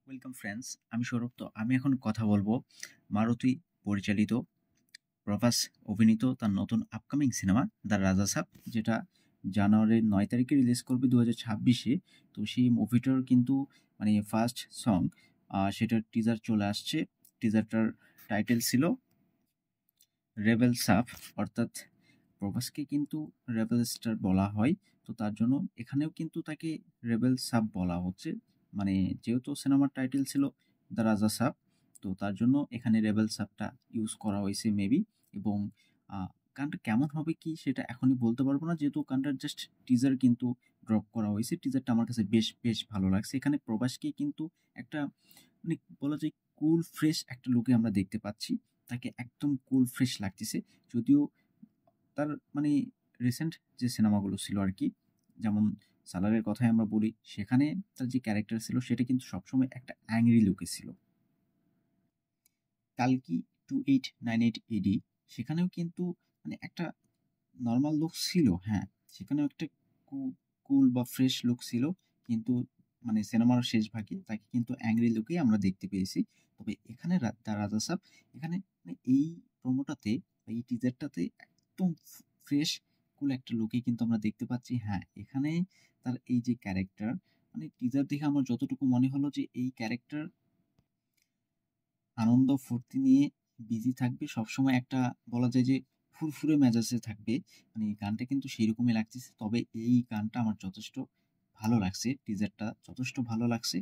Welcome friends, আমি সৌরভ। তো আমি এখন কথা বলবো মারুতি পরিচালিত, প্রভাস অভিনীত তার নতুন আপকামিং সিনেমা দ্য রাজা সাব, যেটা জানুয়ারির 9 তারিখে রিলিজ করবে 2026-এ। তো সেই মুভিটার কিন্তু মানে ফার্স্ট সং, সেটার টিজার চলে আসছে। টিজারটার টাইটেল ছিল রেবেল সাব, অর্থাৎ প্রভাসকে কিন্তু রেবেল স্টার বলা হয়। তো তার জন্য এখানেও কিন্তু তাকে রেবেল সাব বলা হচ্ছে, মানে যেহেতু সিনেমার টাইটেল ছিল দ্য রাজা সাব, তো তার জন্য এখানে রেবেল সাবটা ইউজ করা হয়েছে মেবি। এবং গানটা কেমন হবে কি সেটা এখনই বলতে পারবো না, যেহেতু গানটার জাস্ট টিজার কিন্তু ড্রপ করা হয়েছে। টিজারটা আমার কাছে বেশ বেশ ভালো লাগছে। এখানে প্রভাসকে কিন্তু একটা মানে বলা যায় কুল ফ্রেশ একটা লুকে আমরা দেখতে পাচ্ছি। তাকে একদম কুল ফ্রেশ লাগতেছে। যদিও তার মানে রিসেন্ট যে সিনেমাগুলো ছিল আর কি, যেমন সালারের কথাই আমরা বলি, সেখানে তার যে ক্যারেক্টার ছিল সেটা কিন্তু সবসময় একটা অ্যাংরি লুকে ছিল। কালকি 2898 এডি, সেখানেও কিন্তু মানে একটা নর্মাল লুক ছিল, হ্যাঁ, সেখানেও একটা কুল বা ফ্রেশ লুক ছিল। কিন্তু মানে সিনেমার শেষ ভাগে তাকে কিন্তু অ্যাংরি লুকেই আমরা দেখতে পেয়েছি। তবে এখানে দ্য রাজা সাব, এখানে মানে এই প্রোমোটাতে বা এই টিজারটাতে একদম ফ্রেশ কুল একটা লুকে কিন্তু আমরা দেখতে পাচ্ছি। হ্যাঁ, এখানে তার এই যে ক্যারেক্টার, মানে টিজার দেখে আমার যতটুকু মনে হলো যে এই ক্যারেক্টার আনন্দ ফুর্তি নিয়ে বিজি থাকবে সবসময়, একটা বলা যায় যে ফুরফুরে মেজাজে থাকবে। মানে গানটা কিন্তু সেইরকমই লাগতেছে। তবে এই গানটা আমার যথেষ্ট ভালো লাগছে, টিজারটা যথেষ্ট ভালো লাগছে।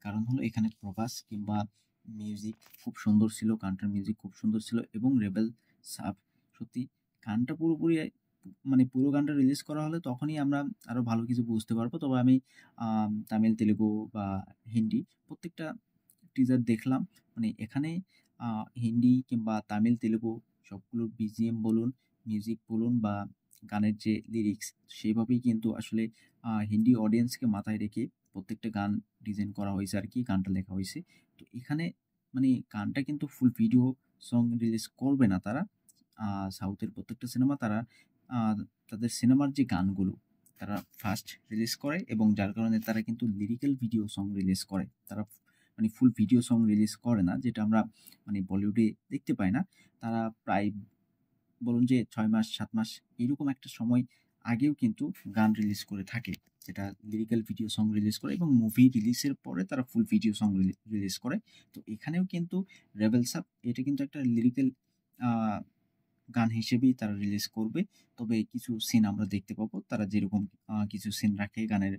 কারণ হলো এখানে প্রভাস কিংবা মিউজিক খুব সুন্দর ছিল, গানটার মিউজিক খুব সুন্দর ছিল। এবং রেবেল সাব, সত্যি গানটা পুরোপুরি মানে পুরো গানটা রিলিজ করা হলে তখনই আমরা আরো ভালো কিছু বুঝতে পারবো। তবে আমি তামিল, তেলেগু বা হিন্দি প্রত্যেকটা টিজার দেখলাম। মানে এখানে হিন্দি কিংবা তামিল, তেলেগু সবগুলোর বিজিএম বলুন, মিউজিক বলুন বা গানের যে লিরিক্স, সেভাবেই কিন্তু আসলে হিন্দি অডিয়েন্সকে মাথায় রেখে প্রত্যেকটা গান ডিজাইন করা হয়েছে আর কি, গানটা লেখা হয়েছে। তো এখানে মানে গানটা কিন্তু ফুল ভিডিও সং রিলিজ করবে না তারা। সাউথের প্রত্যেকটা সিনেমা তারা তাদের সিনেমার যে গানগুলো তারা ফার্স্ট রিলিজ করে, এবং যার কারণে তারা কিন্তু লিরিক্যাল ভিডিও সং রিলিজ করে। তারা মানে ফুল ভিডিও সং রিলিজ করে না, যেটা আমরা মানে বলিউডে দেখতে পাই না। তারা প্রায় বলুন যে 6 মাস 7 মাস এরকম একটা সময় আগেও কিন্তু গান রিলিজ করে থাকে, যেটা লিরিক্যাল ভিডিও সং রিলিজ করে, এবং মুভি রিলিজের পরে তারা ফুল ভিডিও সং রিলিজ করে। তো এখানেও কিন্তু রেবেল সাব, এটা কিন্তু একটা লিরিক্যাল গান হিসেবেই তারা রিলিজ করবে। তবে কিছু সিন আমরা দেখতে পাবো, তারা যেরকম কিছু সিন রাখে গানের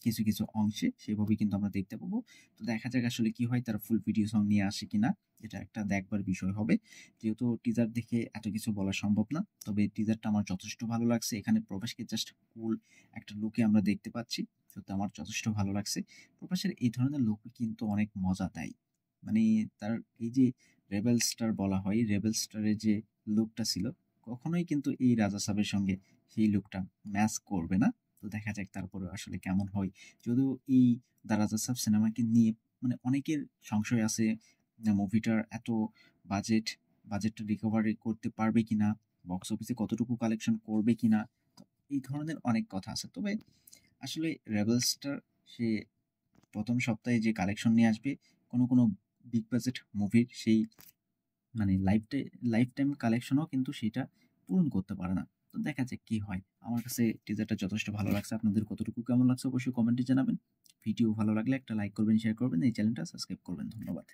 কিছু কিছু অংশে, সেভাবেই কিন্তু আমরা দেখতে পাবো। তো দেখা যাক আসলে কি হয়, তারা ফুল ভিডিও সং নিয়ে আসে কিনা, এটা একটা দেখবার বিষয় হবে। যেহেতু টিজার দেখে এত কিছু বলা সম্ভব না, তবে টিজারটা আমার যথেষ্ট ভালো লাগছে। এখানে প্রভাসকে জাস্ট কুল একটা লুকে আমরা দেখতে পাচ্ছি, সত্যি আমার যথেষ্ট ভালো লাগছে। প্রভাসের এই ধরনের লুক কিন্তু অনেক মজা দেয়। মানে তার এই যে রেবেল স্টার বলা হয়, রেবেল স্টারের যে লুকটা ছিল, কখনোই কিন্তু এই রাজা সাবের সঙ্গে সেই লুকটা ম্যাচ করবে না। তো দেখা যাক তারপরে আসলে কেমন হয়। যদিও এই দ্য রাজা সাব সিনেমাকে নিয়ে মানে অনেকের সংশয় আছে, মুভিটার এত বাজেট, বাজেটটা রিকভারি করতে পারবে কিনা, বক্স অফিসে কতটুকু কালেকশন করবে কিনা, তো এই ধরনের অনেক কথা আছে। তবে আসলে রেবেল স্টার সে প্রথম সপ্তাহে যে কালেকশন নিয়ে আসবে, কোনো কোনো বিগ বাজেট মুভির সেই মানে লাইফ টাইম কালেকশনও কিন্তু সেটা পূরণ করতে পারে না। তো দেখা যাক কি হয়। আমার কাছে টিজারটা যথেষ্ট ভালো লাগছে। আপনাদের কতটুকু কেমন লাগছে অবশ্যই কমেন্টে জানাবেন। ভিডিও ভালো লাগলে একটা লাইক করবেন, শেয়ার করবেন, এই চ্যানেলটা সাবস্ক্রাইব করবেন। ধন্যবাদ।